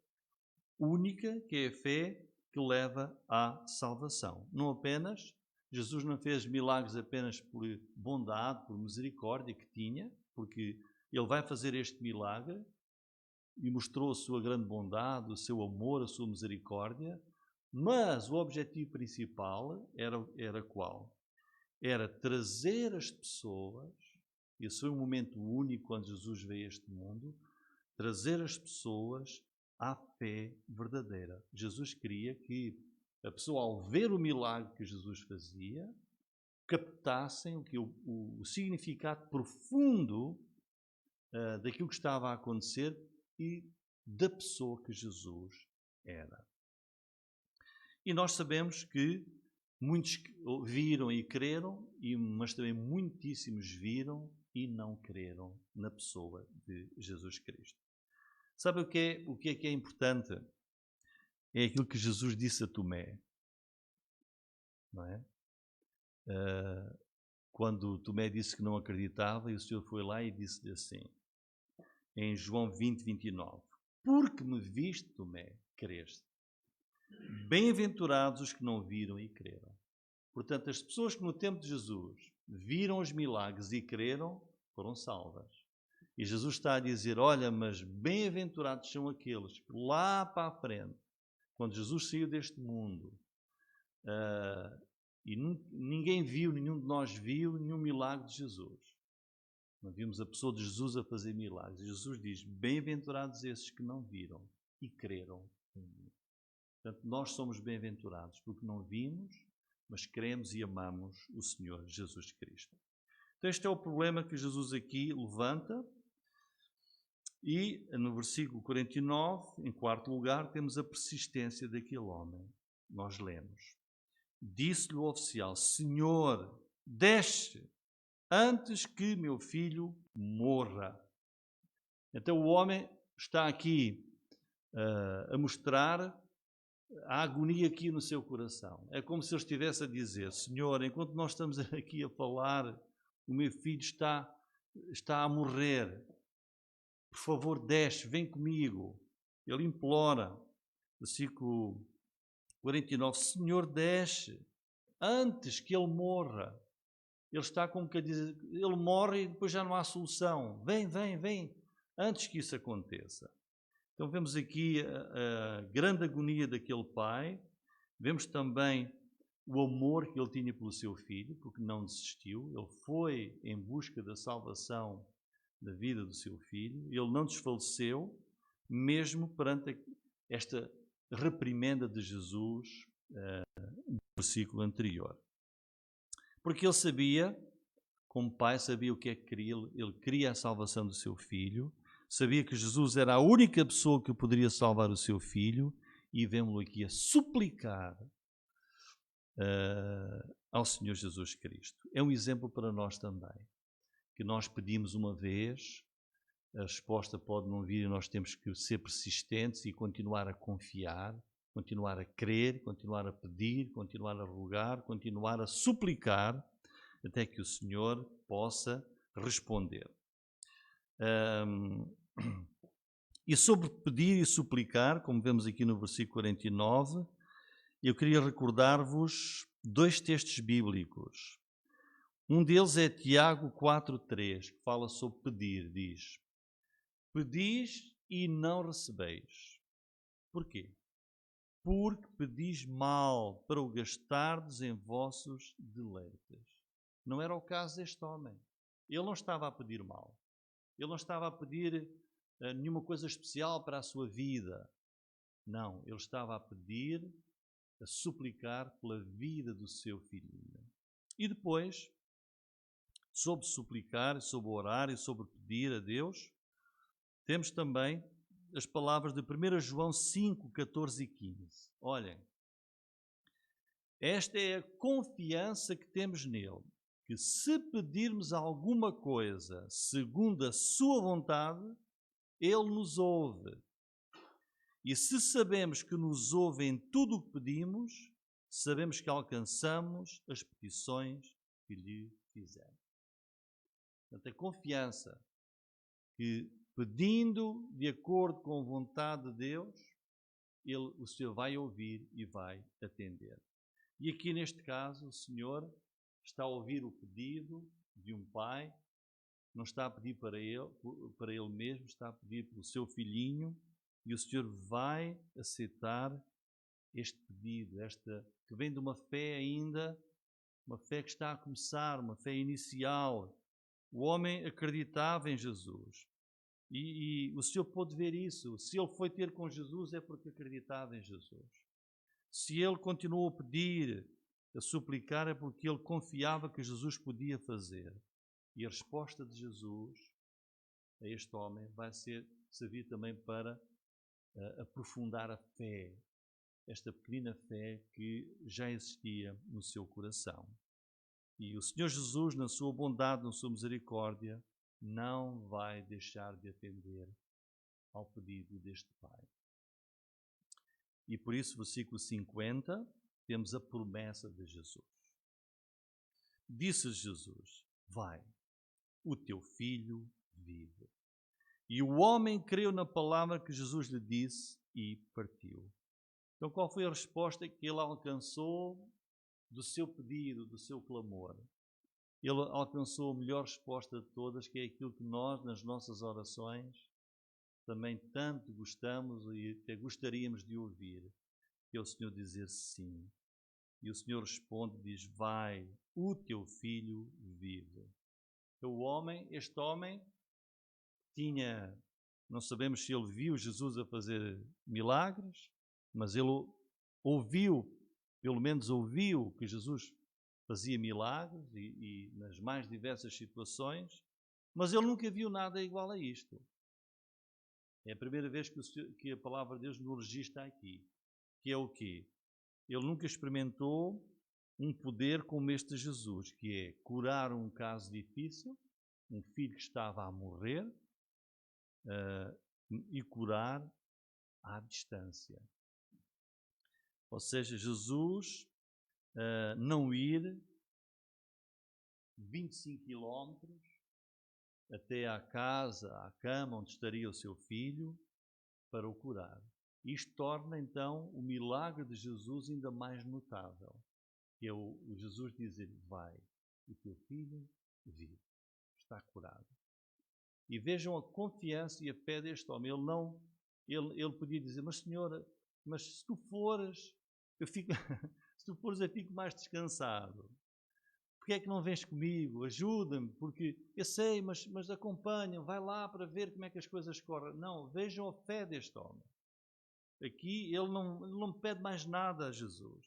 única, que é a fé que leva à salvação. Não apenas, Jesus não fez milagres apenas por bondade, por misericórdia que tinha, porque ele vai fazer este milagre e mostrou a sua grande bondade, o seu amor, a sua misericórdia, mas o objetivo principal era qual? Era trazer as pessoas, e esse foi um momento único quando Jesus veio a este mundo, trazer as pessoas à fé verdadeira. Jesus queria que a pessoa, ao ver o milagre que Jesus fazia, captassem o significado profundo daquilo que estava a acontecer e da pessoa que Jesus era. E nós sabemos que muitos viram e creram, mas também muitíssimos viram e não creram na pessoa de Jesus Cristo. Sabe o que é importante? É aquilo que Jesus disse a Tomé. Não é? Quando Tomé disse que não acreditava, e o Senhor foi lá e disse-lhe assim, em João 20, 29, porque me viste, Tomé, creste. Bem-aventurados os que não viram e creram. Portanto, as pessoas que no tempo de Jesus viram os milagres e creram, foram salvas. E Jesus está a dizer, olha, mas bem-aventurados são aqueles que lá para a frente, quando Jesus saiu deste mundo, e ninguém viu, nenhum de nós viu nenhum milagre de Jesus. Não vimos a pessoa de Jesus a fazer milagres. E Jesus diz, bem-aventurados esses que não viram e creram em mim. Portanto, nós somos bem-aventurados porque não vimos, mas cremos e amamos o Senhor Jesus Cristo. Então este é o problema que Jesus aqui levanta. E no versículo 49, em quarto lugar, temos a persistência daquele homem. Nós lemos. Disse-lhe o oficial, Senhor, desce antes que meu filho morra. Então o homem está aqui a mostrar a agonia aqui no seu coração. É como se ele estivesse a dizer, Senhor, enquanto nós estamos aqui a falar, o meu filho está a morrer. Por favor, desce, vem comigo. Ele implora. Versículo 49, Senhor, desce antes que ele morra. Ele está como que a dizer, ele morre e depois já não há solução. Vem, antes que isso aconteça. Então vemos aqui a grande agonia daquele pai, vemos também o amor que ele tinha pelo seu filho, porque não desistiu, ele foi em busca da salvação da vida do seu filho, ele não desfaleceu, mesmo perante esta reprimenda de Jesus no versículo anterior. Porque ele sabia, como pai, sabia o que é que queria, ele queria a salvação do seu filho, sabia que Jesus era a única pessoa que poderia salvar o seu filho e vemos-lo aqui a suplicar ao Senhor Jesus Cristo. É um exemplo para nós também, que nós pedimos uma vez, a resposta pode não vir e nós temos que ser persistentes e continuar a confiar, continuar a crer, continuar a pedir, continuar a rogar, continuar a suplicar, até que o Senhor possa responder. E sobre pedir e suplicar, como vemos aqui no versículo 49, eu queria recordar-vos dois textos bíblicos. Um deles é Tiago 4,3, que fala sobre pedir, diz, pedis e não recebeis. Porquê? Porque pedis mal para o gastardes em vossos deleites. Não era o caso deste homem. Ele não estava a pedir mal. Ele não estava a pedir nenhuma coisa especial para a sua vida. Não, ele estava a pedir, a suplicar pela vida do seu filhinho. E depois, sobre suplicar, sobre orar e sobre pedir a Deus, temos também as palavras de 1 João 5, 14 e 15. Olhem, esta é a confiança que temos nele, que se pedirmos alguma coisa segundo a sua vontade, ele nos ouve. E se sabemos que nos ouve em tudo o que pedimos, sabemos que alcançamos as petições que lhe fizemos. Portanto, a confiança que, pedindo de acordo com a vontade de Deus, o Senhor vai ouvir e vai atender. E aqui neste caso, o Senhor está a ouvir o pedido de um pai, não está a pedir para ele mesmo, está a pedir pelo seu filhinho, e o Senhor vai aceitar este pedido, que vem de uma fé ainda, uma fé que está a começar, uma fé inicial. O homem acreditava em Jesus. E o Senhor pôde ver isso. Se ele foi ter com Jesus é porque acreditava em Jesus. Se ele continuou a pedir, a suplicar, é porque ele confiava que Jesus podia fazer. E a resposta de Jesus a este homem vai servir também para aprofundar a fé, esta pequena fé que já existia no seu coração. E o Senhor Jesus, na sua bondade, na sua misericórdia, não vai deixar de atender ao pedido deste pai. E por isso, versículo 50, temos a promessa de Jesus. Disse Jesus: vai, o teu filho vive. E o homem creu na palavra que Jesus lhe disse e partiu. Então, qual foi a resposta que ele alcançou do seu pedido, do seu clamor? Ele alcançou a melhor resposta de todas, que é aquilo que nós, nas nossas orações, também tanto gostamos e até gostaríamos de ouvir, que é o Senhor dizer sim. E o Senhor responde, diz: vai, o teu filho vive. Então, este homem tinha, não sabemos se ele viu Jesus a fazer milagres, mas ele ouviu, pelo menos ouviu que Jesus fazia milagres e nas mais diversas situações, mas ele nunca viu nada igual a isto. É a primeira vez que a palavra de Deus nos registra aqui, que é o quê? Ele nunca experimentou um poder como este de Jesus, que é curar um caso difícil, um filho que estava a morrer, e curar à distância. Ou seja, Jesus não ir 25 quilómetros até à casa, à cama onde estaria o seu filho, para o curar. Isto torna então o milagre de Jesus ainda mais notável, que é o Jesus dizer: vai, o teu filho vive, está curado. E vejam a confiança e a fé deste homem. Ele podia dizer: mas Senhora, mas se tu fores, eu fico mais descansado. Porquê é que não vens comigo? Ajuda-me, porque eu sei, mas acompanha, vai lá para ver como é que as coisas correm. Não, vejam a fé deste homem. Aqui ele não pede mais nada a Jesus.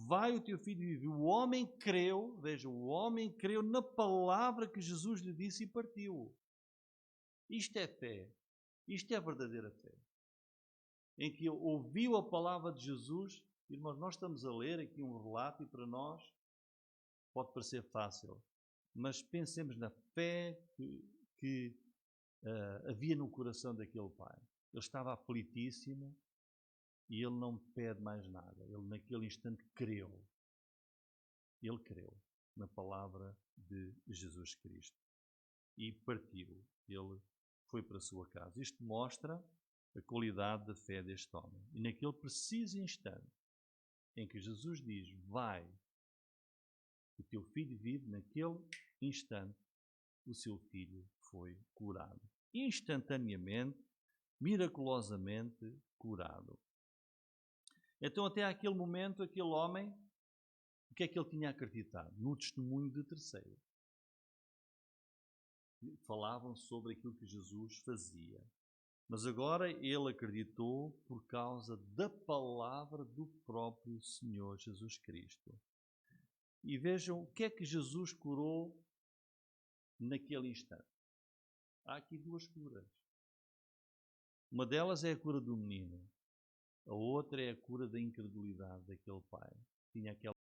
Vai, o teu filho vive. O homem creu, veja, o homem creu na palavra que Jesus lhe disse e partiu. Isto é fé. Isto é verdadeira fé. Em que ele ouviu a palavra de Jesus. Irmãos, nós estamos a ler aqui um relato e para nós pode parecer fácil, mas pensemos na fé que havia no coração daquele pai. Ele estava aflitíssimo e ele não pede mais nada. Ele naquele instante creu. Ele creu na palavra de Jesus Cristo e partiu. Ele foi para a sua casa. Isto mostra a qualidade da fé deste homem. E naquele preciso instante em que Jesus diz: vai, o teu filho vive, naquele instante o seu filho foi curado. Instantaneamente, miraculosamente curado. Então, até aquele momento, aquele homem, o que é que ele tinha acreditado? No testemunho de terceiros. Falavam sobre aquilo que Jesus fazia. Mas agora ele acreditou por causa da palavra do próprio Senhor Jesus Cristo. E vejam o que é que Jesus curou naquele instante. Há aqui duas curas. Uma delas é a cura do menino. A outra é a cura da incredulidade daquele pai. Tinha aquela